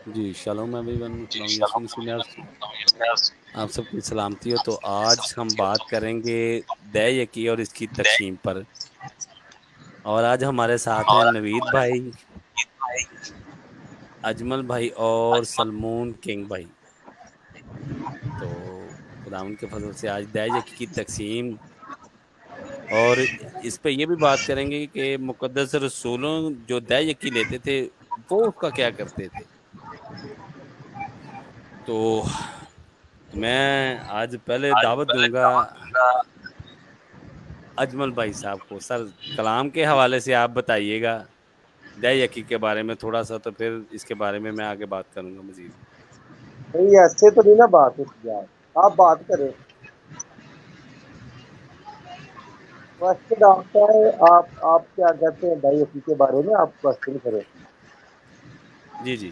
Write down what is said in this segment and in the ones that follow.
جی Shalom everyone, خدا یسوع مسیح میں آپ سب کی سلامتی ہو۔ تو آج ہم بات کریں گے دے یکی اور اس کی تقسیم پر، اور آج ہمارے ساتھ ہیں نوید بھائی، اجمل بھائی اور سلمون کنگ بھائی۔ تو خداوند کے فضل سے آج دے یکی کی تقسیم، اور اس پہ یہ بھی بات کریں گے کہ مقدس رسولوں جو دے یکی لیتے تھے وہ اس کا کیا کرتے تھے۔ تو میں آج پہلے دعوت دوں گا اجمل بھائی صاحب کو۔ سر کلام کے حوالے سے آپ بتائیے گا دے یکی کے بارے میں تھوڑا سا، تو پھر اس کے بارے میں آگے بات کروں گا مزید۔ نہیں ایسے تو نہیں نا بات ہوتی یار، آپ بات کریں۔ کوشچن آتا ہے، آپ کیا کہتے ہیں دائی یکی کے بارے میں، آپ کوشچن کریں، جی جی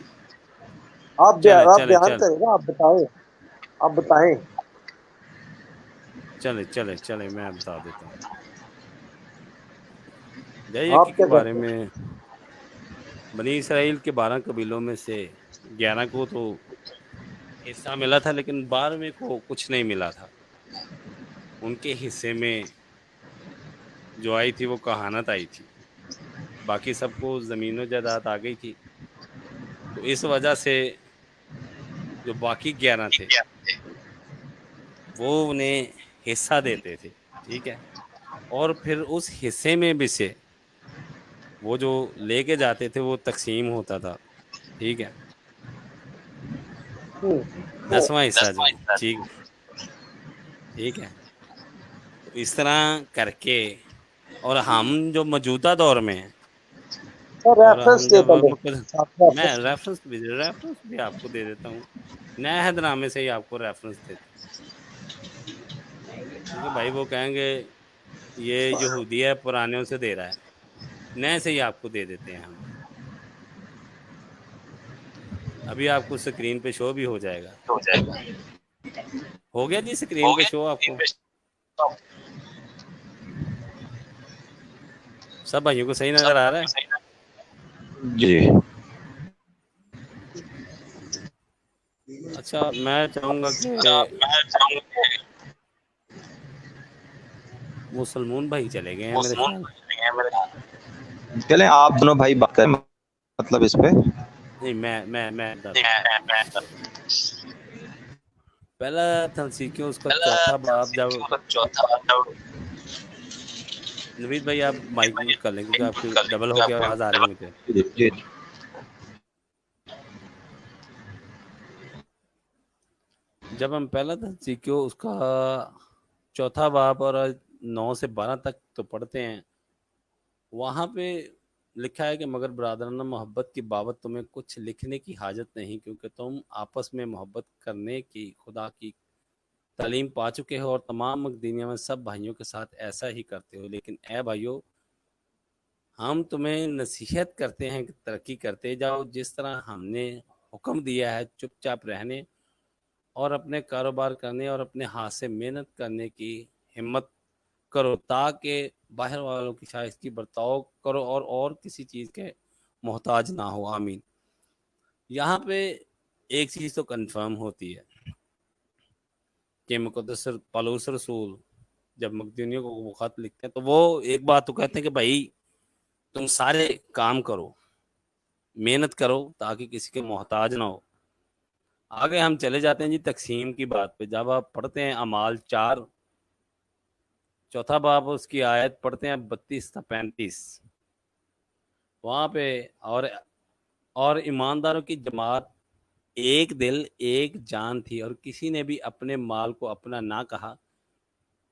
آپ بیان کریں نا، آپ بتائیں۔ چلے میں بتا دیتا ہوں دے یکی آپ کے کیا بارے کہتے ہیں؟ میں۔ بنی اسرائیل کے 12 قبیلوں میں سے 11 کو تو حصہ ملا تھا، لیکن 12ویں کو کچھ نہیں ملا تھا۔ ان کے حصے میں جو آئی تھی وہ کہانت آئی تھی، باقی سب کو زمین و جائیداد آ گئی تھی۔ تو اس وجہ سے جو باقی 11 تھے وہ انہیں حصہ دیتے تھے، ٹھیک ہے، اور پھر اس حصے میں بھی سے وہ جو لے کے جاتے تھے وہ تقسیم ہوتا تھا، ٹھیک ہے، 10واں حصہ جو، ٹھیک ہے۔ تو اس طرح کر کے، اور ہم جو موجودہ دور میں ہیں، اور ریفرنس ہم دے جب پہلے، میں ریفرنس بھی آپ کو دے دیتا ہوں، نئے عہد نامے سے ہی آپ کو ریفرنس دیتا ہوں، کیونکہ بھائی وہ کہیں گے یہ یہودی ہے پرانوں سے دے رہا ہے، نئے سے ہی آپ کو دے دیتے ہیں ہم۔ ابھی آپ کو سکرین پہ شو بھی ہو جائے گا، ہو گیا جی سکرین پہ شو آپ کو؟ سب بھائیوں کو صحیح نظر آ رہا ہے؟ جی اچھا میں چاہوں گا کہ مسلمون بھائی چلے گئے ہیں میرے خیال۔ چلیں آپ دونوں بھائی بات کریں، مطلب اس پہ نہیں میں بتاتا ہوں۔ پہلا تھسلونیکیوں اس کا 4 باب، جب نوید بھائی آپ مائک میوٹ کر لیں کیونکہ آپ کی ڈبل ہو کے آواز آ رہی ہے مجھے۔ جی جی جب ہم پہلا تھسلونیکیوں اس کا 4 باب اور 9 سے 12 تک تو پڑھتے ہیں، وہاں پہ لکھا ہے کہ مگر برادرانہ محبت کی بابت تمہیں کچھ لکھنے کی حاجت نہیں، کیونکہ تم آپس میں محبت کرنے کی خدا کی تعلیم پا چکے ہو اور تمام مقدونیہ میں سب بھائیوں کے ساتھ ایسا ہی کرتے ہو۔ لیکن اے بھائیو، ہم تمہیں نصیحت کرتے ہیں کہ ترقی کرتے جاؤ، جس طرح ہم نے حکم دیا ہے، چپ چاپ رہنے اور اپنے کاروبار کرنے اور اپنے ہاتھ سے محنت کرنے کی ہمت کرو، تاکہ باہر والوں کی شائستگی برتاؤ کرو اور کسی چیز کے محتاج نہ ہو۔ آمین۔ یہاں پہ ایک چیز تو کنفرم ہوتی ہے کہ مقدس پالوس رسول جب مقدونیوں کو وہ خط لکھتے ہیں تو وہ ایک بات تو کہتے ہیں کہ بھائی تم سارے کام کرو، محنت کرو تاکہ کسی کے محتاج نہ ہو۔ آگے ہم چلے جاتے ہیں جی تقسیم کی بات پہ۔ جب آپ پڑھتے ہیں اعمال 4 4 باب، اس کی آیت پڑھتے ہیں 32 تا 35، وہاں پہ اور ایمانداروں کی جماعت ایک دل ایک جان تھی، اور کسی نے بھی اپنے مال کو اپنا نہ کہا،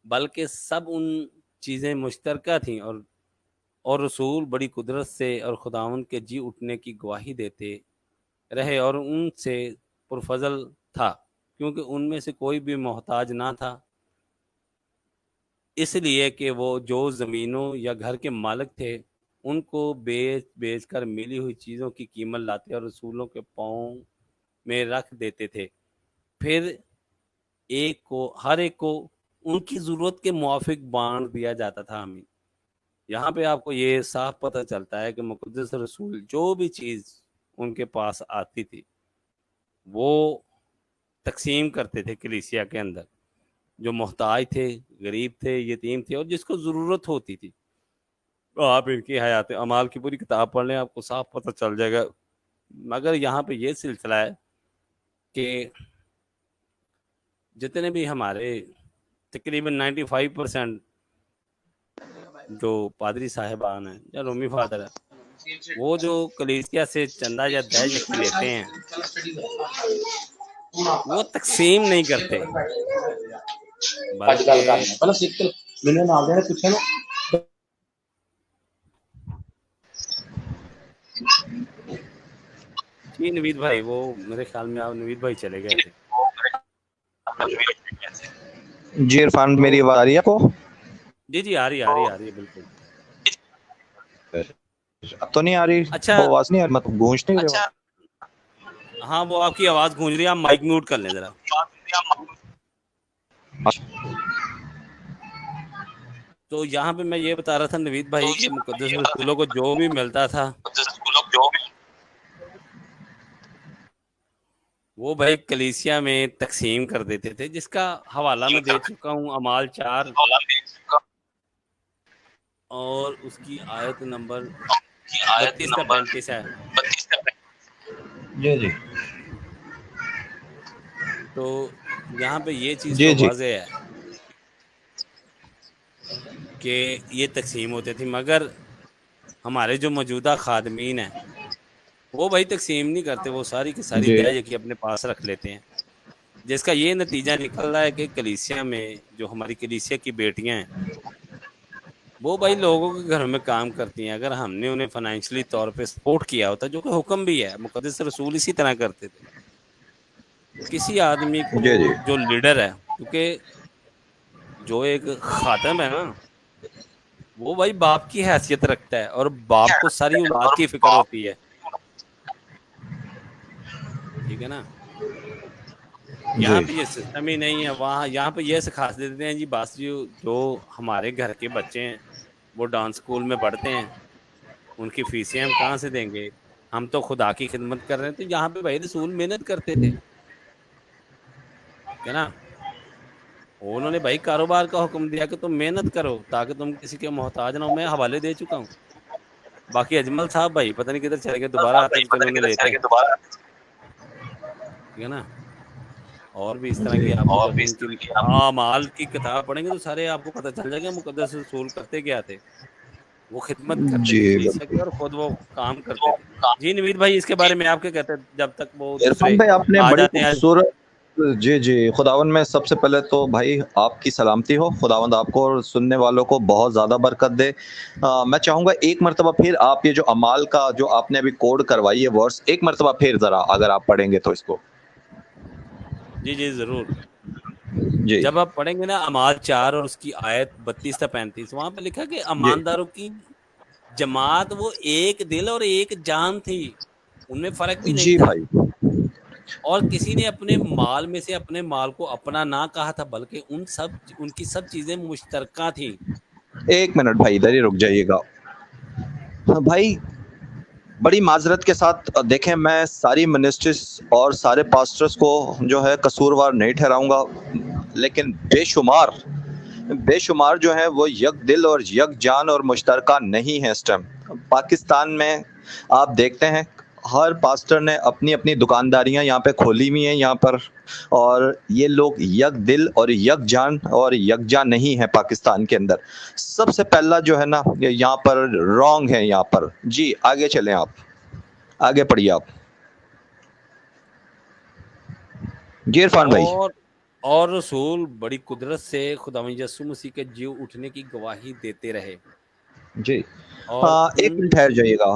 بلکہ سب ان چیزیں مشترکہ تھیں، اور رسول بڑی قدرت سے اور خداوند کے جی اٹھنے کی گواہی دیتے رہے، اور ان سے پرفضل تھا، کیونکہ ان میں سے کوئی بھی محتاج نہ تھا، اس لیے کہ وہ جو زمینوں یا گھر کے مالک تھے ان کو بیچ کر ملی ہوئی چیزوں کی قیمت لاتے اور رسولوں کے پاؤں میں رکھ دیتے تھے، پھر ہر ایک کو ان کی ضرورت کے موافق بانٹ دیا جاتا تھا۔ آمین۔ یہاں پہ آپ کو یہ صاف پتہ چلتا ہے کہ مقدس رسول جو بھی چیز ان کے پاس آتی تھی وہ تقسیم کرتے تھے کلیسیا کے اندر، جو محتاج تھے، غریب تھے، یتیم تھے، اور جس کو ضرورت ہوتی تھی. آپ ان کی حیات اعمال کی پوری کتاب پڑھ لیں، آپ کو صاف پتہ چل جائے گا. مگر یہاں پہ یہ سلسلہ ہے کہ جتنے بھی ہمارے تقریباً 95% جو پادری صاحبان ہیں یا رومی فادر ہیں، وہ جو کلیسیا سے چندہ یا دہ یقی لیتے ہیں وہ تقسیم نہیں کرتے، بلکہ جی نوید بھائی، وہ میرے خیال میں آپ نوید بھائی چلے گئے تھے. جی عرفان، میری آواز آ رہی ہے آپ کو؟ جی جی آ رہی ہے بالکل. اب تو نہیں آ رہی اچھا، وہ آواز؟ نہیں مطلب گونج نہیں رہے ہاں وہ آپ کی آواز گونج رہی ہے، آپ مائک میوٹ کر لیں ذرا. تو یہاں پہ میں یہ بتا رہا تھا نوید بھائی کہ مقدس رسولوں کو جو بھی ملتا تھا وہ بھائی کلیسیا میں تقسیم کر دیتے تھے، جس کا حوالہ میں دے چکا ہوں، اعمال 4 اور اس کی آیت نمبر 32 تا 35 ہے. جی جی تو یہاں پہ یہ چیز جی تو جی واضح ہے کہ یہ تقسیم ہوتے تھی، مگر ہمارے جو موجودہ خادمین ہیں وہ بھائی تقسیم نہیں کرتے، وہ ساری کی ساری جی دہ یقی اپنے پاس رکھ لیتے ہیں، جس کا یہ نتیجہ نکل رہا ہے کہ کلیسیا میں جو ہماری کلیسیا کی بیٹیاں ہیں وہ بھائی لوگوں کے گھروں میں کام کرتی ہیں. اگر ہم نے انہیں فائنینشلی طور پہ سپورٹ کیا ہوتا، جو کہ حکم بھی ہے، مقدس رسول اسی طرح کرتے تھے. کسی آدمی کو جی جی جو لیڈر ہے، کیونکہ جو ایک خاتم ہے نا وہ بھائی باپ کی حیثیت رکھتا ہے، اور باپ کو ساری اولاد کی فکر ہوتی ہے، ٹھیک ہے نا. یہاں جی پہ یہ سسٹم ہی نہیں ہے. وہاں یہاں پہ یہ سکھا دیتے ہیں جی بس جو ہمارے گھر کے بچے ہیں وہ ڈانس اسکول میں پڑھتے ہیں، ان کی فیسیں ہم کہاں سے دیں گے، ہم تو خدا کی خدمت کر رہے ہیں. تو یہاں پہ بھائی رسول محنت کرتے تھے، ٹھیک ہے نا. انہوں نے بھائی کاروبار کا حکم دیا کہ تم محنت کرو تاکہ تم کسی کے محتاج نہ ہو. میں حوالے دے چکا ہوں. باقی اجمل صاحب بھائی پتہ نہیں کدھر چلے گئے، دوبارہ آتے تو چلو انہیں لیتے ہیں، ٹھیک ہے نا. اور بھی اس طرح جی کی آپ کو جب ان کی اعمال کی کتاب پڑھیں گے تو سارے آپ کو پتہ چل جائے گا مقدس رسول کرتے کیا تھے. وہ خدمت کرتے تھے جی کلیسیا کی بالکل. اور خود وہ کام کرتے تھے. جی نوید بھائی، اس کے بارے میں آپ کیا کہتے ہیں جب تک وہ عرفان دوسرے بھائی آپ نے آ بڑی جاتے ہیں؟ خوبصورت. جی جی، خداوند میں سب سے پہلے تو بھائی آپ کی سلامتی ہو، خداوند آپ کو اور سننے والوں کو بہت زیادہ برکت دے. میں چاہوں گا ایک مرتبہ پھر آپ یہ جو امال کا جو آپ نے ابھی کوڈ کروائی ہے ورس، ایک مرتبہ پھر ذرا اگر آپ پڑھیں گے تو اس کو. جی جی ضرور. جی جب آپ پڑھیں گے نا اعمال 4 اور اس کی آیت 32 تا 35، وہاں پہ لکھا کہ جی ایمانداروں کی جماعت وہ ایک دل اور ایک جان تھی، ان میں فرق بھی نہیں جی تھا، بھائی. اور کسی نے اپنے مال میں سے اپنے مال کو اپنا نہ کہا تھا، بلکہ ان کی سب چیزیں مشترکہ تھیں. ایک منٹ بھائی ادھر ہی رک جائیے گا. بھائی بڑی معذرت کے ساتھ دیکھیں، میں ساری منسٹرز اور سارے پاسٹرز کو جو ہے قصوروار نہیں ٹھہراؤں گا، لیکن بے شمار جو ہے وہ یک دل اور یک جان اور مشترکہ نہیں ہے. اس ٹائم پاکستان میں آپ دیکھتے ہیں ہر پاسٹر نے اپنی اپنی دکانداریاں یہاں پہ کھولی ہوئی ہیں یہاں پر، اور یہ لوگ یک دل اور یک جان اور یکجا نہیں ہے پاکستان کے اندر. سب سے پہلا جو ہے نا یہاں پر رانگ ہے یہاں پر. جی آگے چلیں، آپ آگے پڑھیے آپ. جی عرفان بھائی. اور رسول بڑی قدرت سے خداوند یسوع مسیح کے جی اٹھنے کی گواہی دیتے رہے، جی اور ایک منٹ ٹھہر جائیے گا.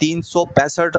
365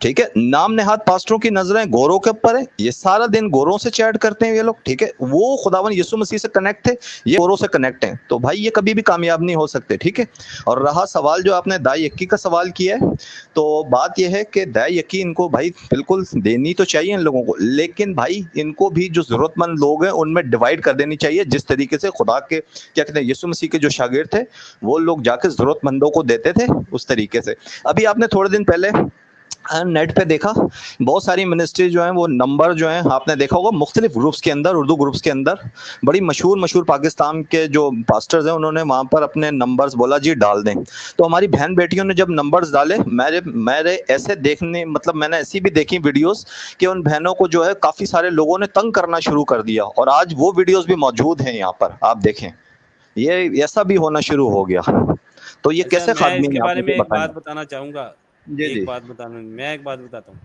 ٹھیک ہے, نام نہاد پاسٹروں کی نظریں گوروں کے اوپر ہے, یہ سارا دن گوروں سے چیٹ کرتے ہیں یہ لوگ, ٹھیک ہے, وہ خداوند یسوع مسیح سے کنیکٹ تھے, یہ گوروں سے کنیکٹ ہیں, تو بھائی یہ کبھی بھی کامیاب نہیں ہو سکتے, ٹھیک ہے. اور رہا سوال جو آپ نے دائی یکی کا سوال کیا ہے, تو بات یہ ہے کہ دائی یکی ان کو بھائی بالکل دینی تو چاہیے ان لوگوں کو, لیکن بھائی ان کو بھی جو ضرورت مند لوگ ہیں ان میں ڈیوائڈ کر دینی چاہیے, جس طریقے سے خدا کے کیا کہتے ہیں یسوع مسیح کے جو شاگرد تھے وہ لوگ جا کے ضرورت مندوں کو دیتے تھے اس طریقے سے. ابھی آپ نے تھوڑے دن پہلے نیٹ پہ دیکھا, بہت ساری منسٹری جو ہیں وہ نمبر جو ہیں آپ نے دیکھا ہوگا مختلف گروپس کے اندر, اردو گروپس کے اندر بڑی مشہور پاکستان کے جو پاسٹرز ہیں انہوں نے وہاں پر اپنے نمبرز بولا جی ڈال دیں. تو ہماری بہن بیٹیوں نے جب نمبرز ڈالے, میرے ایسے دیکھنے مطلب میں نے ایسی بھی دیکھی ویڈیوز کہ ان بہنوں کو جو ہے کافی سارے لوگوں نے تنگ کرنا شروع کر دیا, اور آج وہ ویڈیوز بھی موجود ہیں یہاں پر, آپ دیکھیں یہ ایسا بھی ہونا شروع ہو گیا. تو یہ اچھا کیسے میں اس خادمین کے ہیں آپ بارے میں مجھے ایک بتائیں. بات بتانا چاہوں گا. جی جی میں ایک بات بتاتا ہوں.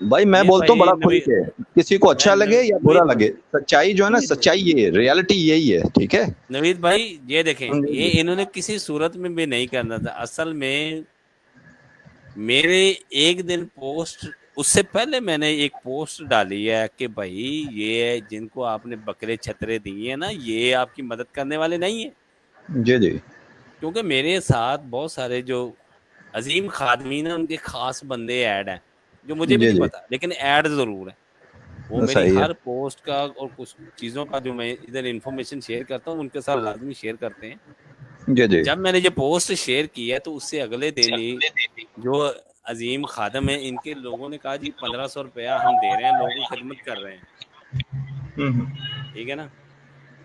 بھائی, میں یہ بولتا ہوں بھائی بڑا کھل کے, کسی کو اچھا لگے یا برا نوید لگے, سچائی جو ہے نا, سچائی یہ ہے, ریالٹی یہی ہے, ٹھیک ہے. نوید بھائی یہ دیکھیں, یہ انہوں نے کسی صورت میں بھی نہیں کرنا تھا. اصل میں میرے ایک دن پوسٹ, اس سے پہلے میں نے ایک پوسٹ ڈالی ہے کہ بھائی یہ جن کو آپ نے بکرے چھترے دیے ہیں نا, یہ آپ کی مدد کرنے والے نہیں ہیں. جی جی, کیونکہ میرے ساتھ بہت سارے جو عظیم خادمین ہیں ان کے خاص بندے ایڈ ہیں جو مجھے بھی جی نہیں جی, پتا, لیکن ایڈ ضرور ہے. وہ میری صحیح ہے. ہر پوسٹ کا اور کچھ چیزوں کا جو میں ادھر انفارمیشن شیئر کرتا ہوں ان کے ساتھ لازمی شیئر کرتے ہیں. جی جی, جب میں نے یہ پوسٹ شیئر کی ہے تو اس سے اگلے دن ہی جو عظیم خادم ہیں ان کے لوگوں نے کہا جی 1500 روپیہ ہم دے رہے ہیں, لوگوں کی خدمت کر رہے ہیں, ٹھیک ہے نا.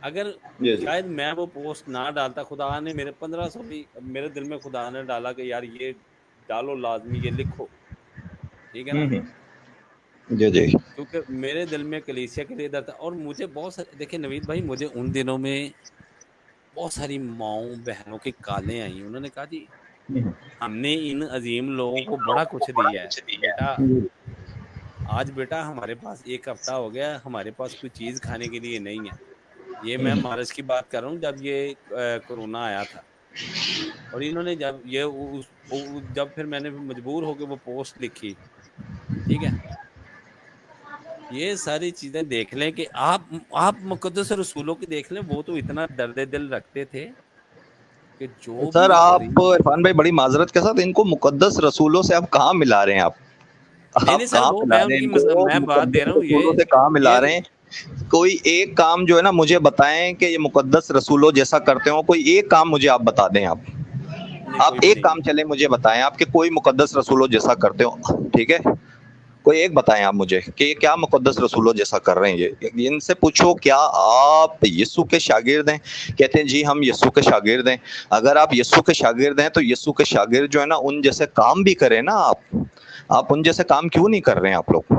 اگر جی جی, شاید میں وہ پوسٹ نہ ڈالتا, خدا نے میرے 1500 بھی میرے دل میں خدا نے ڈالا کہ یار یہ ڈالو لازمی, یہ لکھو, ٹھیک ہے نا. جی جی, کیونکہ میرے دل میں کلیسیا کے لیے ڈر تھا. اور مجھے بہت سارے, دیکھیں نوید بھائی, مجھے ان دنوں میں بہت ساری ماؤں بہنوں کی کالیں آئیں, انہوں نے کہا جی ہم نے ان عظیم لوگوں کو بڑا کچھ دیا ہے بیٹا, آج بیٹا ہمارے پاس ایک ہفتہ ہو گیا, ہمارے پاس کوئی چیز کھانے کے لیے نہیں ہے. یہ میں مارچ کی بات کر رہا ہوں جب یہ کورونا آیا تھا. اور انہوں نے جب پھر میں نے مجبور ہو کے وہ پوسٹ لکھی, ٹھیک ہے, یہ ساری چیزیں دیکھ لیں کہ آپ مقدس رسولوں کی دیکھ لیں, وہ تو اتنا درد دل رکھتے تھے کہ جو سر بھی آپ غریب, عرفان بھائی بڑی معذرت کے ساتھ ان کو مقدس رسولوں سے آپ کہاں ملا رہے ہیں, نہیں آپ سر, کہاں وہ ملا میں رہے ان ہیں کی ان کو میں بات دے مقدس رہا ہوں. رسولوں سے کہاں ملا رہے ہیں. کوئی ایک کام جو ہے نا مجھے بتائیں کہ یہ مقدس رسولوں جیسا کرتے ہو, کوئی ایک کام مجھے آپ بتا دیں. نہیں, آپ کوئی بھی ایک نہیں کام چلے مجھے بتائیں آپ کہ کوئی مقدس رسولوں جیسا کرتے ہو, ٹھیک ہے, کوئی ایک بتائیں آپ مجھے کہ یہ کیا مقدس رسولوں جیسا کر رہے ہیں. یہ ان سے پوچھو کیا آپ یسوع کے شاگرد ہیں, کہتے ہیں جی ہم یسوع کے شاگرد ہیں. اگر آپ یسوع کے شاگرد ہیں تو یسوع کے شاگرد جو ہے نا ان جیسے کام بھی کریں نا, آپ ان جیسے کام کیوں نہیں کر رہے ہیں آپ لوگ.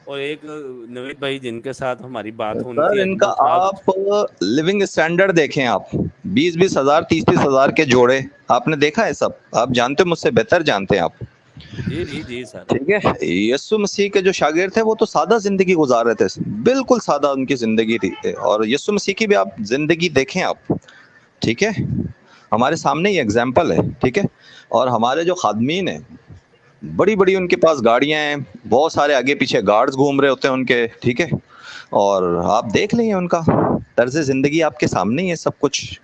اور ایک نوید بھائی جن کے ساتھ ہماری بات سر ہوتی ہے ان تو کا وہ تھوڑا, آپ لیونگ اسٹینڈرڈ دیکھیں, آپ 20-20 ہزار 30-30 ہزار کے جوڑے آپ نے دیکھا ہے سب, آپ جانتے مجھ سے بہتر جانتے ہیں آپ, جی جی جی سر, ٹھیک ہے. یسوع مسیح کے جو شاگرد تھے وہ تو سادہ زندگی گزار رہے تھے, بالکل سادہ ان کی زندگی تھی. اور یسوع مسیح کی بھی آپ زندگی دیکھیں آپ, ٹھیک ہے, ہمارے سامنے یہ اگزامپل ہے, ٹھیک ہے. اور ہمارے جو خادمین ہیں بڑی بڑی ان کے پاس گاڑیاں ہیں, بہت سارے آگے پیچھے گارڈز گھوم رہے ہوتے ہیں ان کے, ٹھیک ہے. اور آپ دیکھ لیں ان کا طرز زندگی آپ کے سامنے ہی ہے, سب کچھ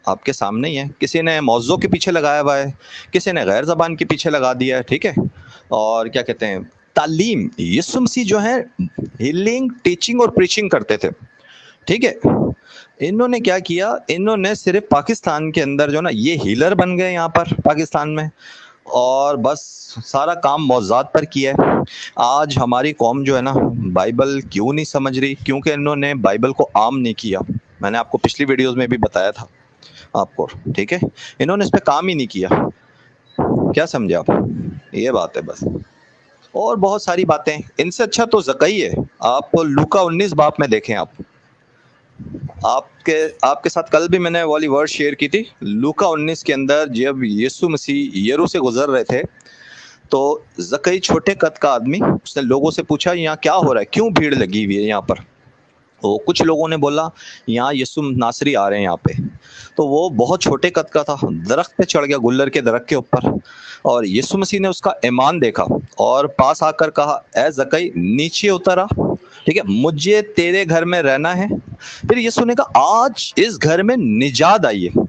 آپ کے سامنے ہی ہے. کسی نے موضوع کے پیچھے لگایا ہوا ہے, کسی نے غیر زبان کے پیچھے لگا دیا ہے, ٹھیک ہے. اور کیا کہتے ہیں تعلیم, یسوع مسیح جو ہے ہیلنگ, ٹیچنگ اور پریچنگ کرتے تھے, ٹھیک ہے. انہوں نے کیا کیا, انہوں نے صرف پاکستان کے اندر جو نا یہ ہیلر بن گئے یہاں پر پاکستان میں, اور بس سارا کام موضوعات پر کیا ہے. آج ہماری قوم جو ہے نا بائبل کیوں نہیں سمجھ رہی, کیونکہ انہوں نے بائبل کو عام نہیں کیا. میں نے آپ کو پچھلی ویڈیوز میں بھی بتایا تھا آپ کو, ٹھیک ہے. انہوں نے اس پہ کام ہی نہیں کیا, کیا سمجھے آپ, یہ بات ہے بس. اور بہت ساری باتیں, ان سے اچھا تو زکئی ہے. آپ لوکا 19 باب میں دیکھیں, آپ کے ساتھ کل بھی میں نے والی ورڈ شیئر کی تھی. لوکا 19 کے اندر جب یسوع مسیح یرو سے گزر رہے تھے تو زکئی چھوٹے قد کا آدمی, اس نے لوگوں سے پوچھا یہاں کیا ہو رہا ہے, کیوں بھیڑ لگی ہوئی ہے یہاں پر. وہ کچھ لوگوں نے بولا یہاں یسوع ناصری آ رہے ہیں یہاں پہ، تو وہ بہت چھوٹے قد کا تھا، درخت پہ چڑھ گیا، گلر کے درخت کے اوپر، اور یسوع مسیح نے اس کا ایمان دیکھا اور پاس آ کر کہا اے زکئی نیچے اتر آ، ٹھیک ہے، مجھے تیرے گھر میں رہنا ہے۔ پھر یسوع نے کہا آج اس گھر میں نجات آئی ہے۔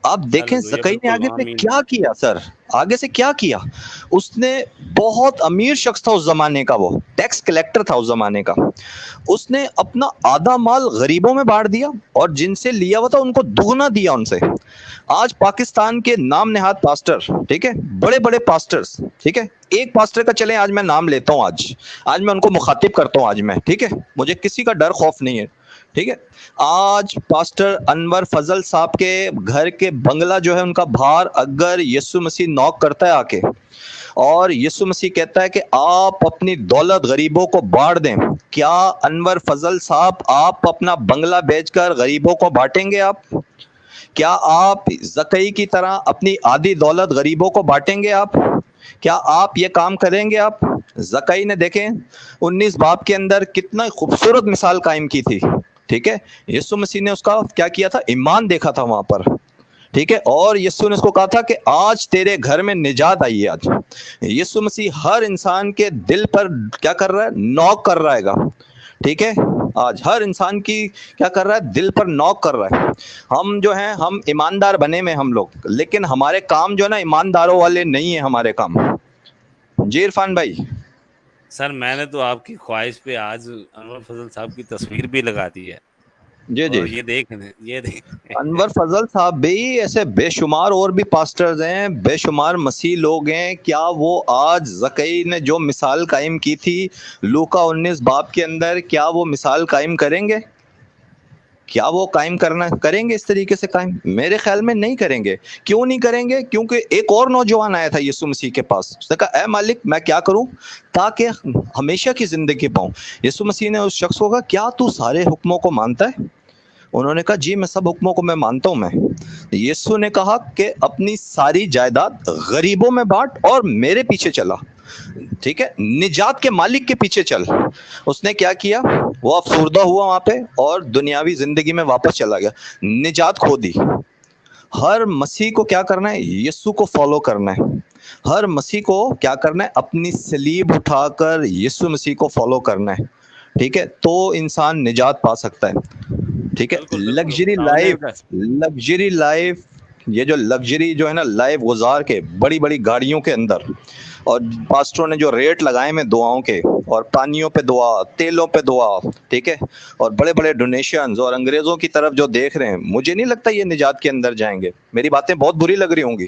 آپ دیکھیں ہلیلویا، زکئی نے بالکل آگے سے آمین۔ کیا کیا سر، آگے سے کیا کیا؟ اس نے، بہت امیر شخص تھا اس زمانے کا، وہ ٹیکس کلیکٹر تھا اس زمانے کا، اس نے اپنا آدھا مال غریبوں میں بانٹ دیا اور جن سے لیا ہوا تھا ان کو دگنا دیا ان سے۔ آج پاکستان کے نام نہاد پاسٹر، ٹھیک ہے، بڑے بڑے پاسٹرز، ٹھیک ہے، ایک پاسٹر کا چلیں آج میں نام لیتا ہوں، آج میں ان کو مخاطب کرتا ہوں آج میں، ٹھیک ہے، مجھے کسی کا ڈر خوف نہیں ہے، ٹھیک ہے۔ آج پاسٹر انور فضل صاحب کے گھر کے بنگلہ جو ہے ان کا باہر اگر یسوع مسیح نوک کرتا ہے آ کے اور یسوع مسیح کہتا ہے کہ آپ اپنی دولت غریبوں کو بانٹ دیں، کیا انور فضل صاحب آپ اپنا بنگلہ بیچ کر غریبوں کو بانٹیں گے؟ آپ کیا آپ زکئی کی طرح اپنی آدھی دولت غریبوں کو بانٹیں گے؟ آپ کیا آپ یہ کام کریں گے؟ آپ زکئی نے دیکھیں 19 باب کے اندر کتنا خوبصورت مثال قائم کی تھی، ٹھیک ہے، یسوع مسیح نے اس کا کیا کیا تھا، ایمان دیکھا تھا وہاں پر، ٹھیک ہے، اور یسوع نے اس کو کہا تھا کہ آج تیرے گھر میں نجات آئی ہے۔ آج یسوع مسیح ہر انسان کے دل پر کیا کر رہا ہے، نوک کر رہا ہے گا، ٹھیک ہے، آج ہر انسان کی کیا کر رہا ہے، دل پر نوک کر رہا ہے۔ ہم جو ہیں ہم ایماندار بنے میں ہم لوگ، لیکن ہمارے کام جو ہے نا ایمانداروں والے نہیں ہیں ہمارے کام۔ جی عرفان بھائی۔ سر میں نے تو آپ کی خواہش پہ آج انور فضل صاحب کی تصویر بھی لگا دی ہے، جی جی، اور یہ دیکھ انور فضل صاحب بھی، ایسے بے شمار اور بھی پاسٹرز ہیں، بے شمار مسیح لوگ ہیں، کیا وہ آج زکئی نے جو مثال قائم کی تھی لوکا 19 باب کے اندر، کیا وہ مثال قائم کریں گے؟ کیا وہ قائم کریں گے اس طریقے سے قائم؟ میرے خیال میں نہیں کریں گے۔ کیوں نہیں کریں گے؟ کیونکہ ایک اور نوجوان آیا تھا یسوع مسیح کے پاس، اس نے کہا اے مالک میں کیا کروں تاکہ ہمیشہ کی زندگی پاؤں؟ یسوع مسیح نے اس شخص کو کہا کیا تو سارے حکموں کو مانتا ہے؟ انہوں نے کہا جی میں سب حکموں کو میں مانتا ہوں۔ میں یسوع نے کہا کہ اپنی ساری جائیداد غریبوں میں بانٹ اور میرے پیچھے چلا، ٹھیک ہے، نجات کے مالک کے پیچھے چل۔ اس نے کیا کیا، وہ افسردہ ہوا وہاں پہ اور دنیاوی زندگی میں واپس چلا گیا، نجات کھو دی۔ ہر مسیح کو کیا کرنا ہے، یسوع کو فالو کرنا ہے۔ ہر مسیح کو کیا کرنا ہے، اپنی صلیب اٹھا کر یسوع مسیح کو فالو کرنا ہے، ٹھیک ہے، تو انسان نجات پا سکتا ہے، ٹھیک ہے۔ بالکل بالکل لگژری ہم نے لائف، لگژری لائف، یہ جو لگژری جو ہے نا لائف گزار کے بڑی بڑی گاڑیوں کے اندر، اور پاسٹروں نے جو ریٹ لگائے میں دعاؤں کے، اور پانیوں پہ دعا، تیلوں پہ دعا، ٹھیک ہے، اور بڑے بڑے ڈونیشنز، اور انگریزوں کی طرف جو دیکھ رہے ہیں، مجھے نہیں لگتا یہ نجات کے اندر جائیں گے۔ میری باتیں بہت بری لگ رہی ہوں گی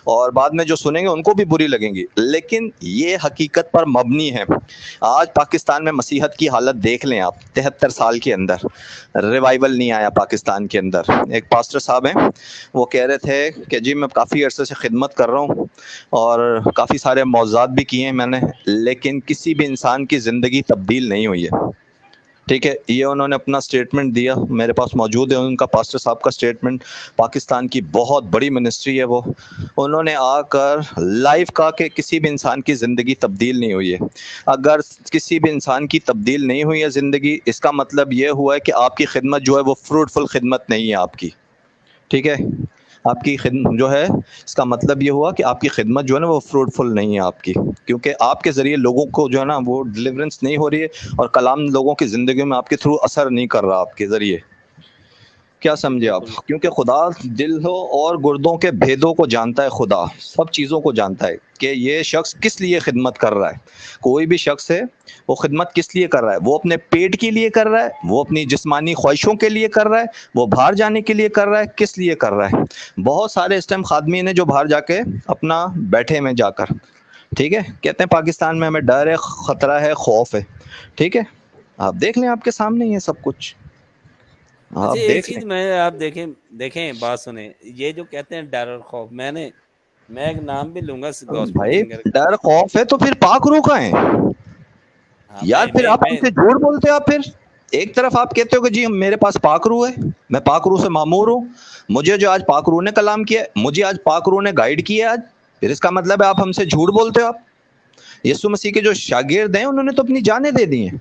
اور بعد میں جو سنیں گے ان کو بھی بری لگیں گی، لیکن یہ حقیقت پر مبنی ہے۔ آج پاکستان میں مسیحت کی حالت دیکھ لیں آپ، 73 سال کے اندر ریوائول نہیں آیا پاکستان کے اندر۔ ایک پاسٹر صاحب ہیں، وہ کہہ رہے تھے کہ جی میں کافی عرصے سے خدمت کر رہا ہوں اور کافی سارے موضوعات بھی کیے ہیں میں نے، لیکن کسی بھی انسان کی زندگی تبدیل نہیں ہوئی ہے، ٹھیک ہے۔ یہ انہوں نے اپنا سٹیٹمنٹ دیا، میرے پاس موجود ہے ان کا، پاسٹر صاحب کا سٹیٹمنٹ، پاکستان کی بہت بڑی منسٹری ہے وہ، انہوں نے آ کر لائیو کہا کہ کسی بھی انسان کی زندگی تبدیل نہیں ہوئی ہے۔ اگر کسی بھی انسان کی تبدیل نہیں ہوئی ہے زندگی، اس کا مطلب یہ ہوا ہے کہ آپ کی خدمت جو ہے وہ فروٹفل خدمت نہیں ہے آپ کی، ٹھیک ہے، آپ کی خدمت جو ہے، اس کا مطلب یہ ہوا کہ آپ کی خدمت جو ہے نا وہ فروٹفل نہیں ہے آپ کی، کیونکہ آپ کے ذریعے لوگوں کو جو ہے نا وہ ڈیلیورنس نہیں ہو رہی ہے، اور کلام لوگوں کی زندگی میں آپ کے تھرو اثر نہیں کر رہا آپ کے ذریعے۔ کیا جی سمجھے آپ؟ بالکل کیونکہ خدا دلوں اور گردوں کے بھیدوں کو جانتا ہے، خدا سب چیزوں کو جانتا ہے کہ یہ شخص کس لیے خدمت کر رہا ہے۔ کوئی بھی شخص ہے وہ خدمت کس لیے کر رہا ہے، وہ اپنے پیٹ کے لیے کر رہا ہے، وہ اپنی جسمانی خواہشوں کے لیے کر رہا ہے، وہ باہر جانے کے لیے کر رہا ہے، کس لیے کر رہا ہے؟ بہت سارے اس ٹائم خادمین ہیں جو باہر جا کے اپنا بیٹھے میں جا کر، ٹھیک ہے، کہتے ہیں پاکستان میں ہمیں ڈر ہے، خطرہ ہے، خوف ہے، ٹھیک ہے، آپ دیکھ لیں، آپ کے سامنے ہی ہے سب کچھ، اچھا آپ ایک دیکھ لیں۔ چیز میں آپ دیکھیں بات سنیں، یہ جو کہتے ہیں ڈر اور خوف، میں ایک نام بھی لوں گا گاسپل بھائی سنگر کا۔ ڈر خوف ہے تو پھر پاک روح کا ہے ہاں یار، پھر آپ ہم سے جھوٹ بولتے ہو۔ آپ پھر ایک طرف آپ کہتے ہو کہ جی میرے پاس پاک روح ہے، میں پاک روح سے معمور ہوں، مجھے جو آج پاک روح نے کلام کیا ہے، مجھے آج پاک روح نے گائیڈ کیا ہے آج، پھر اس کا مطلب ہے آپ ہم سے جھوٹ بولتے ہو۔ آپ یسوع مسیح کے جو شاگرد ہیں انہوں نے تو اپنی جانیں دے دی ہیں،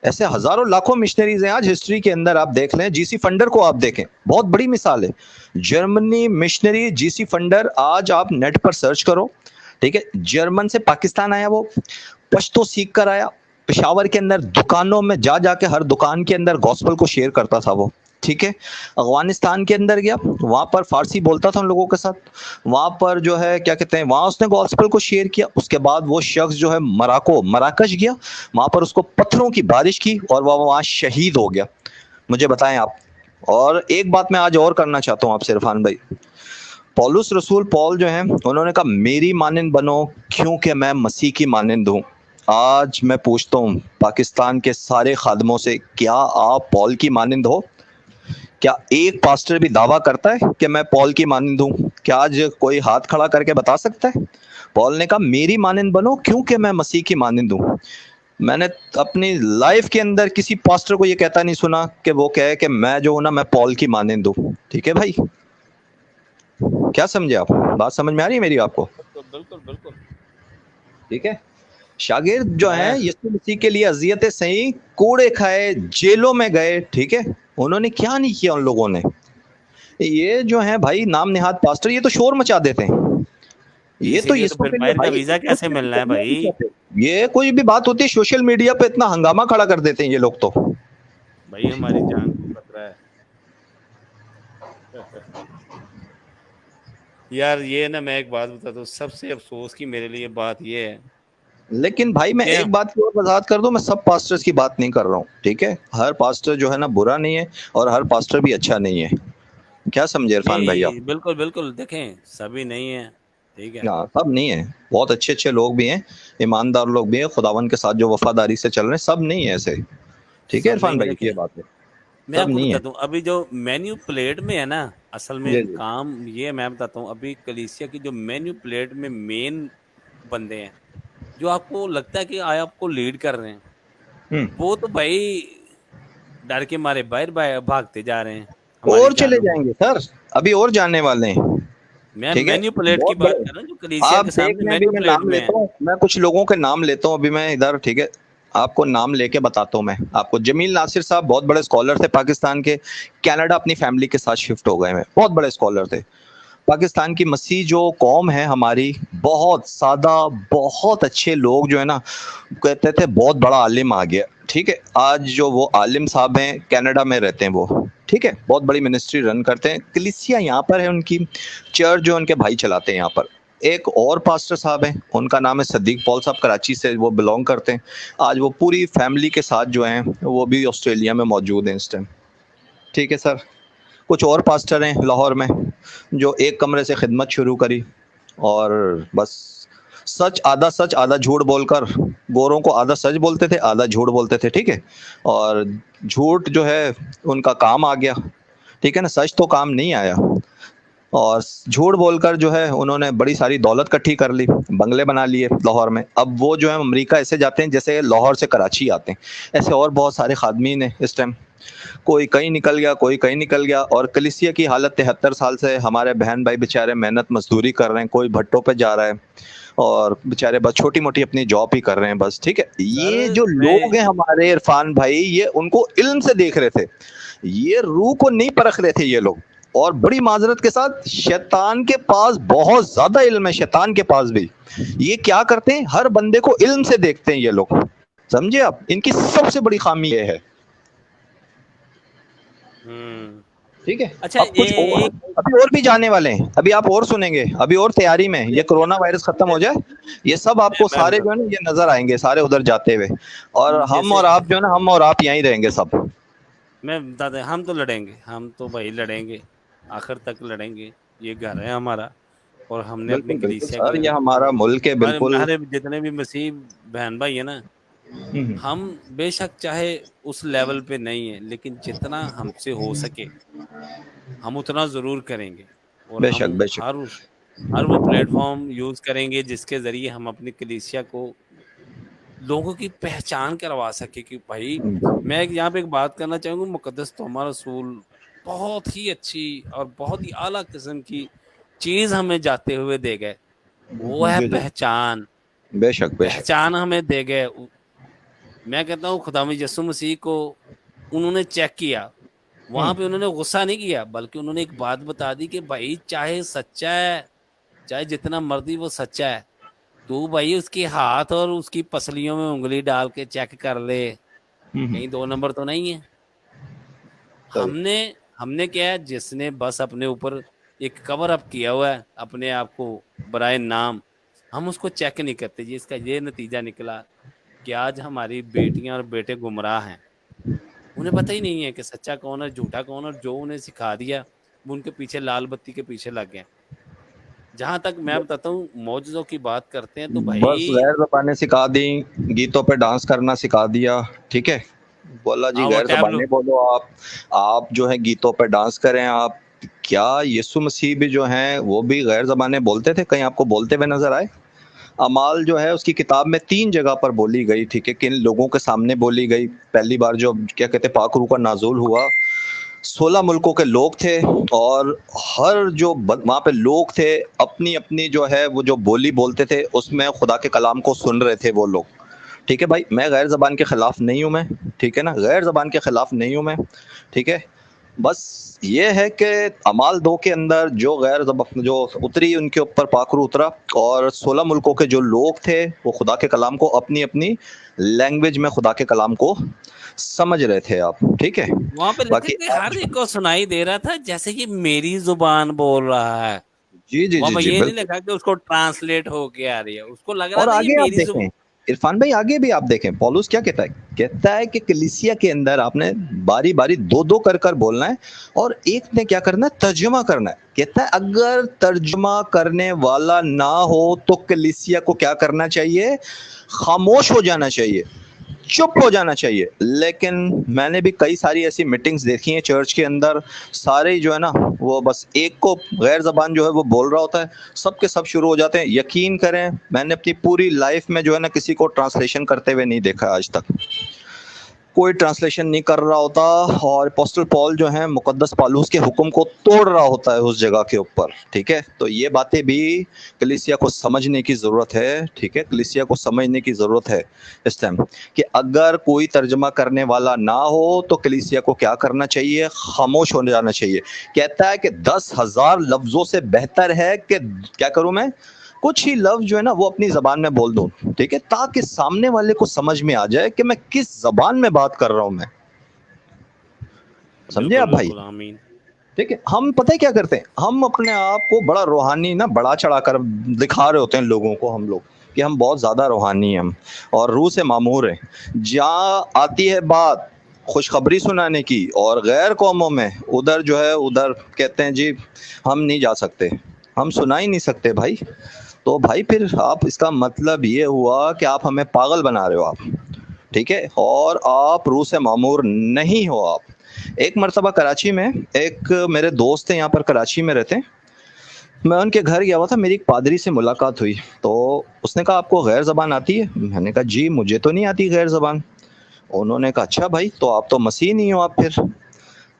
ایسے ہزاروں لاکھوں مشنریز ہیں آج ہسٹری کے اندر. آپ دیکھ لیں جی سی فنڈر کو, آپ دیکھیں, بہت بڑی مثال ہے. جرمنی مشنری جی سی فنڈر, آج آپ نیٹ پر سرچ کرو, ٹھیک ہے, جرمن سے پاکستان آیا, وہ پشتو سیکھ کر آیا, پشاور کے اندر دکانوں میں جا جا کے ہر دکان کے اندر گوسپل کو شیئر کرتا تھا وہ, ٹھیک ہے. افغانستان کے اندر گیا, وہاں پر فارسی بولتا تھا ان لوگوں کے ساتھ, وہاں پر جو ہے کیا کہتے ہیں, وہاں اس نے گوسپل کو شیئر کیا. اس کے بعد وہ شخص جو ہے مراکش گیا, وہاں پر اس کو پتھروں کی بارش کی اور وہ وہاں شہید ہو گیا. مجھے بتائیں آپ. اور ایک بات میں آج اور کرنا چاہتا ہوں آپ سے عرفان بھائی. پولس رسول پول جو ہیں, انہوں نے کہا میری مانند بنو کیونکہ میں مسیح کی مانند ہوں. آج میں پوچھتا ہوں پاکستان کے سارے خادموں سے, کیا آپ پول کی مانند ہو؟ کیا ایک پاسٹر بھی دعویٰ کرتا ہے کہ میں پول کی مانند ہوں؟ کیا آج کوئی ہاتھ کھڑا کر کے بتا سکتا ہے؟ پول نے کہا میری مانند بنو کیونکہ میں مسیح کی مانند ہوں. میں نے اپنی لائف کے اندر کسی پاسٹر کو یہ کہتا نہیں سنا کہ وہ کہے کہ میں جو ہوں نا میں پول کی مانند ہوں. ٹھیک ہے بھائی, کیا سمجھے آپ؟ بات سمجھ میں آ رہی ہے میری آپ کو؟ بالکل بالکل. ٹھیک ہے. شاگرد جو میں ہیں یسوع مسیح کے لیے اذیتیں سہی, کوڑے کھائے, جیلوں میں گئے, ٹھیک ہے, انہوں نے کیا نہیں کیا ان لوگوں نے. یہ جو ہیں بھائی نام نہاد پاسٹر, یہ تو شور مچا دیتے ہیں. یہ اسی تو لیے یسوع پھر کے لیے باہر کا بھائی ویزا کچھ کیسے ملنا ہے کرنا نہیں بھائی؟ چاہتے. یہ کوئی بھی بات ہوتی ہے سوشل میڈیا پہ اتنا ہنگامہ کھڑا کر دیتے ہیں یہ لوگ تو. بھائی ہماری جان کو خطرہ ہے یار. یہ نا میں ایک بات بتاتا ہوں, سب سے افسوس کی میرے لیے بات یہ ہے لیکن بھائی میں کہ ایک بات کی اور وضاحت کر دوں, میں سب پاسٹرز کی بات نہیں کر رہا ہوں, ٹھیک ہے. ہر پاسٹر جو ہے نا برا نہیں ہے, اور ہر پاسٹر بھی اچھا نہیں ہے. کیا سمجھے عرفان بھائی آپ؟ نہیں, بالکل بالکل. دیکھیں سبھی نہیں ہیں, ٹھیک ہے. ہاں, سب نہیں ہے, بہت اچھے اچھے لوگ بھی ہیں, ایماندار لوگ بھی ہیں, خداوند کے ساتھ جو وفاداری سے چل رہے ہیں, سب نہیں ہے ایسے. ٹھیک ہے سب عرفان نہیں ہے. بھائی, دیکھیں یہ بات ہے, میں سب آپ کو نہیں ہے. بتاتا ہوں, ابھی جو مینیو پلیٹ میں ہے نا, اصل میں جی جی. کام یہ میں بتاتا ہوں, ابھی کلیسیا کی جو مینیو پلیٹ میں مین بندے ہیں, جو آپ کو لگتا ہے کہ آپ کو لیڈ کر رہے ہیں, ہوں. وہ تو بھائی ڈر کے مارے باہر بھاگتے جا رہے ہیں ہماری اور چلے جانوں جائیں کو. گے سر, ابھی اور جاننے والے ہیں. میں ٹھیک ہے, مینیو پلیٹ کی بہت بات بڑے. کر رہا ہوں, جو کلیسیا آپ کے دیکھ سامنے لیں, ابھی مینیو میں پلیٹ نام میں ہے. لیتا ہوں, میں کچھ لوگوں کے نام لیتا ہوں ابھی میں ادھر, ٹھیک ہے. آپ کو نام لے کے بتاتا ہوں میں آپ کو. جمیل ناصر صاحب بہت بڑے اسکالر تھے پاکستان کے, کینیڈا اپنی فیملی کے ساتھ شفٹ ہو گئے ہیں, بہت بڑے اسکالر تھے. پاکستان کی مسیح جو قوم ہے ہماری, بہت سادہ, بہت اچھے لوگ جو ہے نا, کہتے تھے بہت بڑا عالم آ گیا. ٹھیک ہے, آج جو وہ عالم صاحب ہیں کینیڈا میں رہتے ہیں وہ, ٹھیک ہے, بہت بڑی منسٹری رن کرتے ہیں. کلیسیا یہاں پر ہے ان کی, چرچ جو ان کے بھائی چلاتے ہیں یہاں پر. ایک اور پاسٹر صاحب ہیں, ان کا نام ہے صدیق پال صاحب, کراچی سے وہ بلونگ کرتے ہیں. آج وہ پوری فیملی کے ساتھ جو ہیں وہ بھی آسٹریلیا میں موجود ہیں اس ٹائم. ٹھیک ہے سر. کچھ اور پاسٹر ہیں لاہور میں جو ایک کمرے سے خدمت شروع کری, اور بس سچ آدھا جھوٹ بول کر, گوروں کو آدھا سچ بولتے تھے آدھا جھوٹ بولتے تھے, ٹھیک ہے. اور جھوٹ جو ہے ان کا کام آ گیا, ٹھیک ہے نا, سچ تو کام نہیں آیا. اور جھوٹ بول کر جو ہے انہوں نے بڑی ساری دولت کٹھی کر لی, بنگلے بنا لیے لاہور میں. اب وہ جو ہے امریکہ ایسے جاتے ہیں جیسے لاہور سے کراچی آتے ہیں. ایسے اور بہت سارے خادمین ہیں اس ٹائم, کوئی کہیں نکل گیا, کوئی کہیں نکل گیا. اور کلیسیا کی حالت 73 سال سے ہمارے بہن بھائی بیچارے محنت مزدوری کر رہے ہیں, کوئی بھٹوں پہ جا رہا ہے, اور بیچارے بس چھوٹی موٹی اپنی جاب ہی کر رہے ہیں بس. ٹھیک ہے, سر یہ جو میں لوگ ہیں ہمارے عرفان بھائی, یہ ان کو علم سے دیکھ رہے تھے, یہ روح کو نہیں پرکھ رہے تھے یہ لوگ. اور بڑی معذرت کے ساتھ شیطان کے پاس بہت زیادہ علم ہے, شیطان کے پاس بھی. یہ کیا کرتے ہیں, ہر بندے کو علم سے دیکھتے ہیں یہ لوگ, سمجھے آپ. ان کی سب سے بڑی خامی یہ ہے. ٹھیک ہے. اچھا اب کچھ اور, ایک ابھی اور بھی جانے والے ہیں, ابھی آپ اور سنیں گے, ابھی اور تیاری میں. یہ کرونا وائرس ختم ہو جائے, یہ سب آپ کو میں سارے جو ہے بتاتا نا یہ نظر آئیں گے, سارے ادھر جاتے ہوئے. اور ہوں ہم جیسے اور آپ جو ہے نا, ہم اور آپ یہیں رہیں گے سب. میں بتاتا ہوں, ہم تو لڑیں گے, ہم تو بھائی لڑیں گے, آخر تک لڑیں گے. یہ گھر ہے ہمارا, اور ہم نے اپنی بالکل بالکل کلیسیا کے سر, یہ لیے, ہمارا ملک ہے بالکل. ہمارے جتنے بھی مسیح بہن بھائی ہیں نا, ہم بے شک چاہے اس لیول پہ نہیں ہیں, لیکن جتنا ہم سے ہو سکے ہم اتنا ضرور کریں گے. اور بے ہم شک بے شک. ہر وہ پلیٹ فارم یوز کریں گے جس کے ذریعے ہم اپنی کلیسیا کو لوگوں کی پہچان کروا سکے. کہ بھائی میں یہاں پہ ایک بات کرنا چاہوں گا, مقدس توما رسول بہت ہی اچھی اور بہت ہی اعلیٰ قسم کی چیز ہمیں جاتے ہوئے دے گئے, وہ ہے جی جی پہچان. بے شک بے شک. پہچان ہمیں دے گئے. میں کہتا ہوں خدا یسوع مسیح کو انہوں نے چیک کیا, وہاں پہ انہوں نے غصہ نہیں کیا, بلکہ انہوں نے ایک بات بتا دی کہ بھائی چاہے سچا ہے, چاہے جتنا مرضی وہ سچا ہے, تو بھائی اس کے ہاتھ اور اس کی پسلیوں میں انگلی ڈال کے چیک کر لے, کہیں 2 نمبر تو نہیں ہے. ہم نے کیا ہے, جس نے بس اپنے اوپر ایک کور اپ کیا ہوا ہے اپنے آپ کو برائے نام, ہم اس کو چیک نہیں کرتے جی. اس کا یہ نتیجہ نکلا کہ آج ہماری بیٹیاں اور بیٹے گمراہ ہیں, انہیں پتہ ہی نہیں ہے کہ سچا کون ہے جھوٹا کون ہے, اور جو انہیں سکھا دیا وہ ان کے پیچھے لال بتی کے پیچھے لگ گئے. جہاں تک میں بتاتا ہوں معجزوں کی بات کرتے ہیں تو بس بھائی غیر زبانیں سکھا دیں, گیتوں پہ ڈانس کرنا سکھا دیا, ٹھیک ہے, بولا جی ہاں وہ غیر ٹیبلو زبانیں بولو آپ جو ہے گیتوں پہ ڈانس کریں. آپ کیا یسوع مسیح بھی جو ہیں وہ بھی غیر زبانیں بولتے تھے؟ کہیں آپ کو بولتے ہوئے نظر آئے؟ اعمال جو ہے اس کی کتاب میں 3 جگہ پر بولی گئی, ٹھیک ہے, کن لوگوں کے سامنے بولی گئی. پہلی بار جو کیا کہتے پاک روح کا نازول ہوا, 16 ملکوں کے لوگ تھے, اور ہر جو وہاں پہ لوگ تھے اپنی اپنی جو ہے وہ جو بولی بولتے تھے اس میں خدا کے کلام کو سن رہے تھے وہ لوگ, ٹھیک ہے بھائی. میں غیر زبان کے خلاف نہیں ہوں, میں ٹھیک ہے نا, غیر زبان کے خلاف نہیں ہوں میں, ٹھیک ہے. بس یہ ہے کہ اعمال 2 کے اندر جو غیر زبان جو اتری ان کے اوپر پاک روح اترا, اور 16 ملکوں کے جو لوگ تھے وہ خدا کے کلام کو اپنی اپنی لینگویج میں خدا کے کلام کو سمجھ رہے تھے آپ, ٹھیک ہے. وہاں پہ لکھا باقی کہ ہر ایک کو سنائی دے رہا تھا جیسے کہ میری زبان بول رہا ہے. جی جی وہاں جی پہ جی یہ نہیں بالکل. لکھا کہ اس کو ٹرانسلیٹ ہو کے آ رہی ہے, اس کو لگ رہا اور تھا یہ آگے آپ میری دیکھیں عرفان بھائی, آگے بھی آپ دیکھیں پولس کیا کہتا ہے کہ کلیسیا کے اندر آپ نے باری باری 2 کر بولنا ہے, اور ایک نے کیا کرنا ہے, ترجمہ کرنا ہے. کہتا ہے اگر ترجمہ کرنے والا نہ ہو تو کلیسیا کو کیا کرنا چاہیے؟ خاموش ہو جانا چاہیے, چپ ہو جانا چاہیے. لیکن میں نے بھی کئی ساری ایسی میٹنگز دیکھی ہیں چرچ کے اندر, سارے جو ہے نا وہ بس ایک کو غیر زبان جو ہے وہ بول رہا ہوتا ہے, سب کے سب شروع ہو جاتے ہیں. یقین کریں میں نے اپنی پوری لائف میں جو ہے نا کسی کو ٹرانسلیشن کرتے ہوئے نہیں دیکھا آج تک, کوئی ٹرانسلیشن نہیں کر رہا ہوتا, اور اپوسٹل پال جو ہیں مقدس پالوس کے حکم کو توڑ رہا ہوتا ہے اس جگہ کے اوپر, ٹھیک ہے. تو یہ باتیں بھی کلیسیا کو سمجھنے کی ضرورت ہے, ٹھیک ہے, کلیسیا کو سمجھنے کی ضرورت ہے اس ٹائم کہ اگر کوئی ترجمہ کرنے والا نہ ہو تو کلیسیا کو کیا کرنا چاہیے؟ خاموش ہو جانا چاہیے. کہتا ہے کہ 10,000 لفظوں سے بہتر ہے کہ کیا کروں میں, کچھ ہی لفظ جو ہے نا وہ اپنی زبان میں بول دوں, ٹھیک ہے, تاکہ سامنے والے کو سمجھ میں آ جائے کہ میں کس زبان میں بات کر رہا ہوں میں. سمجھے بالکل آپ بھائی؟ بالکل آمین. ٹھیک ہے. ہم پتہ ہے کیا کرتے ہیں, ہم اپنے آپ کو بڑا روحانی نا بڑا چڑھا کر دکھا رہے ہوتے ہیں لوگوں کو, ہم لوگ کہ ہم بہت زیادہ روحانی ہیں ہم اور روح سے معمور ہیں. جہاں آتی ہے بات خوشخبری سنانے کی اور غیر قوموں میں, ادھر جو ہے ادھر کہتے ہیں جی ہم نہیں جا سکتے, ہم سنا ہی نہیں سکتے بھائی. تو بھائی پھر آپ اس کا مطلب یہ ہوا کہ آپ ہمیں پاگل بنا رہے ہو آپ, ٹھیک ہے, اور آپ روح سے معمور نہیں ہو آپ. ایک مرتبہ کراچی میں ایک میرے دوست ہیں یہاں پر کراچی میں رہتے ہیں, میں ان کے گھر گیا ہوا تھا, میری ایک پادری سے ملاقات ہوئی. تو اس نے کہا آپ کو غیر زبان آتی ہے؟ میں نے کہا جی مجھے تو نہیں آتی غیر زبان. انہوں نے کہا اچھا بھائی تو آپ تو مسیح نہیں ہو آپ پھر.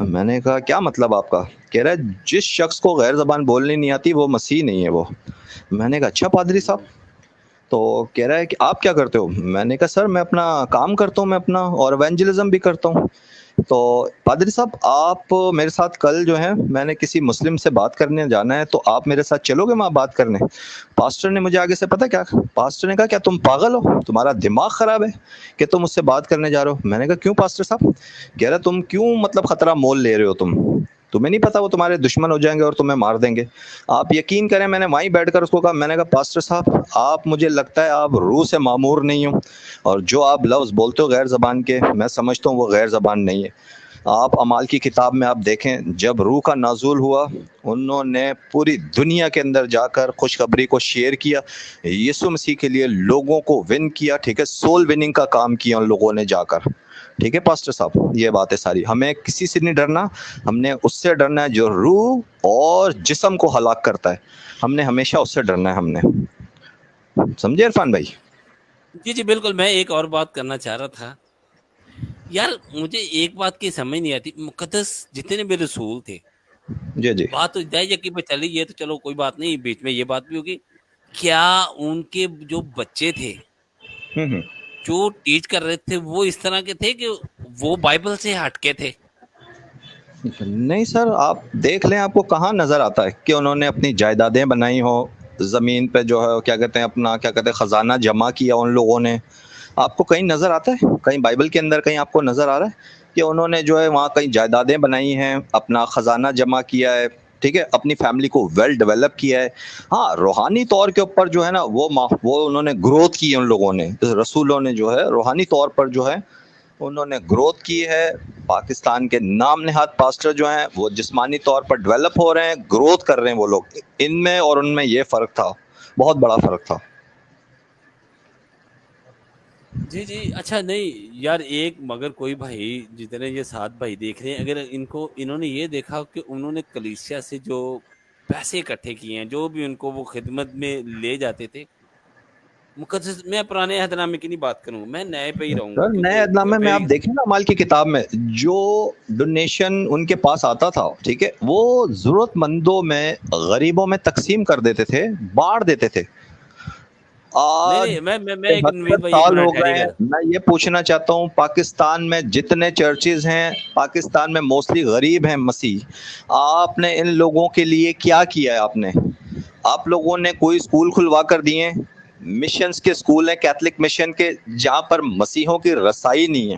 میں نے کہا کیا مطلب آپ کا؟ کہہ رہا ہے جس شخص کو غیر زبان بولنی نہیں آتی وہ مسیح نہیں ہے وہ. میں نے کہا اچھا پادری صاحب. تو کہہ رہا ہے کہ آپ کیا کرتے ہو؟ میں نے کہا سر میں اپنا کام کرتا ہوں میں اپنا, اور ایونجلزم بھی کرتا ہوں. تو پادری صاحب آپ میرے ساتھ کل جو ہے میں نے کسی مسلم سے بات کرنے جانا ہے, تو آپ میرے ساتھ چلو گے وہاں بات کرنے؟ پاسٹر نے مجھے آگے سے پتہ کیا, پاسٹر نے کہا کیا تم پاگل ہو, تمہارا دماغ خراب ہے کہ تم اس سے بات کرنے جا رہے ہو؟ میں نے کہا کیوں پاسٹر صاحب؟ کہہ رہا تم کیوں مطلب خطرہ مول لے رہے ہو, تمہیں نہیں پتا وہ تمہارے دشمن ہو جائیں گے اور تمہیں مار دیں گے. آپ یقین کریں میں نے وہیں بیٹھ کر اس کو کہا, میں نے کہا پاسٹر صاحب آپ مجھے لگتا ہے آپ روح سے معمور نہیں ہو, اور جو آپ لفظ بولتے ہو غیر زبان کے میں سمجھتا ہوں وہ غیر زبان نہیں ہے. آپ اعمال کی کتاب میں آپ دیکھیں جب روح کا نازول ہوا انہوں نے پوری دنیا کے اندر جا کر خوشخبری کو شیئر کیا, یسوع مسیح کے لیے لوگوں کو ون کیا, ٹھیک ہے, سول وننگ کا کام کیا ان لوگوں نے جا کر. ٹھیک ہے پاسٹر صاحب, یہ بات ہے ساری. ہمیں کسی سے نہیں ڈرنا, ہم نے اس سے ڈرنا ہے جو روح اور جسم کو ہلاک کرتا ہے, ہم نے ہمیشہ اس سے ڈرنا ہے. ہم نے سمجھے عرفان بھائی؟ جی جی بالکل. میں ایک اور بات کرنا چاہ رہا تھا یار, مجھے ایک بات کی سمجھ نہیں آتی, مقدس جتنے بھی رسول تھے, جی جی بات تو دہ یقین پہ چلی, یہ تو چلو کوئی بات نہیں, بیچ میں یہ بات بھی ہوگی, کیا ان کے جو بچے تھے جو ٹیچ کر رہے تھے وہ اس طرح کے تھے کہ وہ بائبل سے ہٹ کے تھے؟ نہیں سر، آپ دیکھ لیں آپ کو کہاں نظر آتا ہے کہ انہوں نے اپنی جائیدادیں بنائی ہو، زمین پہ جو ہے کیا کہتے ہیں اپنا کیا کہتے ہیں خزانہ جمع کیا ان لوگوں نے؟ آپ کو کہیں نظر آتا ہے؟ کہیں بائبل کے اندر کہیں آپ کو نظر آ رہا ہے کہ انہوں نے جو ہے وہاں کہیں جائیدادیں بنائی ہیں، اپنا خزانہ جمع کیا ہے، ٹھیک ہے، اپنی فیملی کو ویل ڈیولپ کیا ہے؟ ہاں روحانی طور کے اوپر جو ہے نا وہ انہوں نے گروتھ کی، ان لوگوں نے رسولوں نے جو ہے روحانی طور پر جو ہے انہوں نے گروتھ کی ہے۔ پاکستان کے نام نہاد پاسٹر جو ہیں وہ جسمانی طور پر ڈیولپ ہو رہے ہیں، گروتھ کر رہے ہیں وہ لوگ، ان میں اور ان میں یہ فرق تھا، بہت بڑا فرق تھا۔ جی جی اچھا نہیں یار، ایک مگر کوئی بھائی جتنے یہ 7 بھائی دیکھ رہے ہیں، اگر انہوں نے یہ دیکھا کہ انہوں نے کلیسیا سے جو پیسے اکٹھے کیے ہیں، جو بھی ان کو وہ خدمت میں لے جاتے تھے، مقدس میں پرانے عہد نامے کی نہیں بات کروں گا، میں نئے پہ ہی رہوں گا سر نئے کیونکہ عہد نامے میں آپ دیکھیں نا اعمال کی کتاب میں جو ڈونیشن ان کے پاس آتا تھا، ٹھیک ہے، وہ ضرورت مندوں میں غریبوں میں تقسیم کر دیتے تھے، بانٹ دیتے تھے۔ نہیں آج نہیں میں ایک 70 نوید بھائی ایک سال ہو منٹ گئے ٹھہریے ہیں، گا۔ میں یہ پوچھنا چاہتا ہوں پاکستان میں جتنے چرچز ہیں، پاکستان میں موسٹلی غریب ہیں مسیح، آپ نے ان لوگوں کے لیے کیا کیا ہے؟ آپ لوگوں نے کوئی اسکول کھلوا کر دیے؟ مشنز کے اسکول ہیں کیتھولک مشن کے جہاں پر مسیحوں کی رسائی نہیں ہے،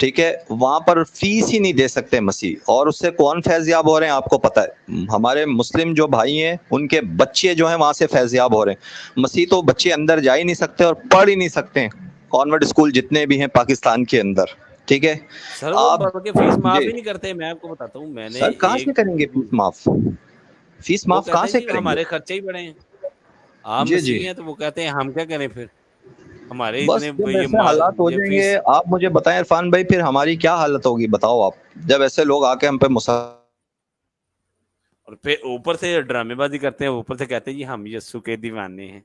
ٹھیک ہے، وہاں پر فیس ہی نہیں دے سکتے مسیح، اور اس سے کون فیض یاب ہو رہے ہیں آپ کو پتہ ہے؟ ہمارے مسلم جو بھائی ہیں ان کے بچے جو ہیں وہاں سے فیض یاب ہو رہے ہیں، مسیح تو بچے اندر جا ہی نہیں سکتے اور پڑھ ہی نہیں سکتے ہیں، کانوینٹ اسکول جتنے بھی ہیں پاکستان کے اندر، ٹھیک ہے۔ سر وہ آپ بلکہ فیس معاف جی ہی نہیں کرتے، میں آپ کو بتاتا ہوں، میں نے سر کہاں سے ایک کریں گے فیس معاف؟ فیس وہ معاف کہاں کہتے ہیں سے جی کریں گے؟ ہمارے خرچے ہی بڑے ہیں، آپ جی جی، مسیحی ہیں تو وہ کہتے ہیں ہم کیا کریں پھر، ہمارے بس اتنے جب ایسے حالات ہو یہ جائیں گے فیس۔ آپ مجھے بتائیں عرفان بھائی، پھر ہماری کیا حالت ہوگی بتاؤ آپ، جب ایسے لوگ آ کے ہم پہ اور پھر اوپر سے ڈرامے بازی کرتے ہیں، اوپر سے کہتے ہیں جی ہم یسوع کے دیوانے ہیں۔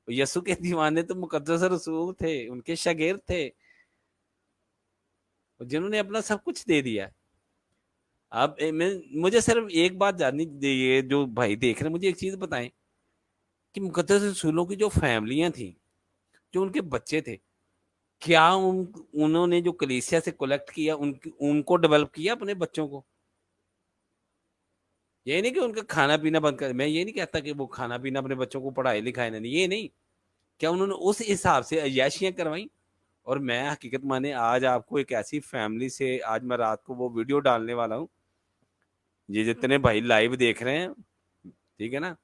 یسوع کے دیوانے تو مقدس رسول تھے، ان کے شاگرد تھے جنہوں نے اپنا سب کچھ دے دیا۔ اب مجھے صرف ایک بات جاننی، یہ جو بھائی دیکھ رہے ہیں مجھے ایک چیز بتائیں کہ مقدس رسولوں کی جو فیملیاں تھیں، جو ان کے بچے تھے، کیا انہوں نے جو کلیسیا سے کلیکٹ کیا ان کو ڈیولپ کیا اپنے بچوں کو؟ یہ نہیں کہ ان کا کھانا پینا بند کر، میں یہ نہیں کہتا کہ وہ کھانا پینا اپنے بچوں کو پڑھائی لکھائی نہیں، یہ نہیں، کیا انہوں نے اس حساب سے عیاشیاں کروائیں؟ اور میں حقیقت مانے آج آپ کو ایک ایسی فیملی سے، آج میں رات کو وہ ویڈیو ڈالنے والا ہوں، یہ جتنے بھائی لائیو دیکھ رہے ہیں، ٹھیک ہے نا،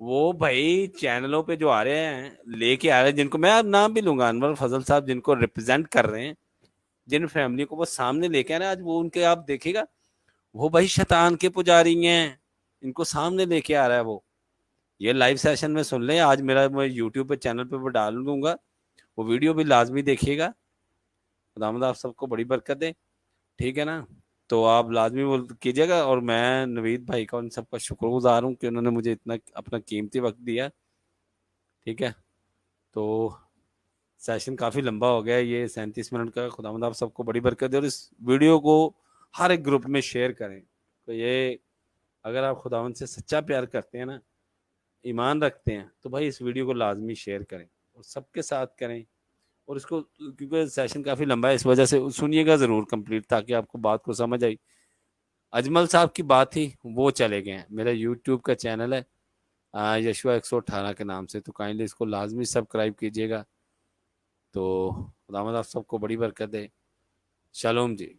وہ بھائی چینلوں پہ جو آ رہے ہیں لے کے آ رہے ہیں، جن کو میں اب نام بھی لوں گا، انور فضل صاحب جن کو ریپرزینٹ کر رہے ہیں، جن فیملی کو وہ سامنے لے کے آ رہے ہیں، آج وہ ان کے آپ دیکھے گا وہ بھائی شیطان کے پجاری ہیں، ان کو سامنے لے کے آ رہا ہے وہ۔ یہ لائیو سیشن میں سن لیں، آج میں یوٹیوب پہ چینل پہ وہ ڈال دوں گا، وہ ویڈیو بھی لازمی دیکھیے گا۔ خداوند آپ سب کو بڑی برکت دے، ٹھیک ہے نا، تو آپ لازمی وہ کیجیے گا، اور میں نوید بھائی کا ان سب کا شکر گزار ہوں کہ انہوں نے مجھے اتنا اپنا قیمتی وقت دیا، ٹھیک ہے۔ تو سیشن کافی لمبا ہو گیا، یہ 37 منٹ کا۔ خداوند آپ سب کو بڑی برکت دے، اور اس ویڈیو کو ہر ایک گروپ میں شیئر کریں۔ تو یہ اگر آپ خداوند سے سچا پیار کرتے ہیں نا، ایمان رکھتے ہیں، تو بھائی اس ویڈیو کو لازمی شیئر کریں اور سب کے ساتھ کریں، اور اس کو، کیونکہ سیشن کافی لمبا ہے اس وجہ سے سنیے گا ضرور کمپلیٹ، تاکہ آپ کو بات کو سمجھ آئی۔ اجمل صاحب کی بات تھی، وہ چلے گئے ہیں، میرا یوٹیوب کا چینل ہے یشوا 118 کے نام سے، تو کائنڈلی اس کو لازمی سبسکرائب کیجیے گا۔ تو خداوند آپ سب کو بڑی برکت دے۔ شالوم جی۔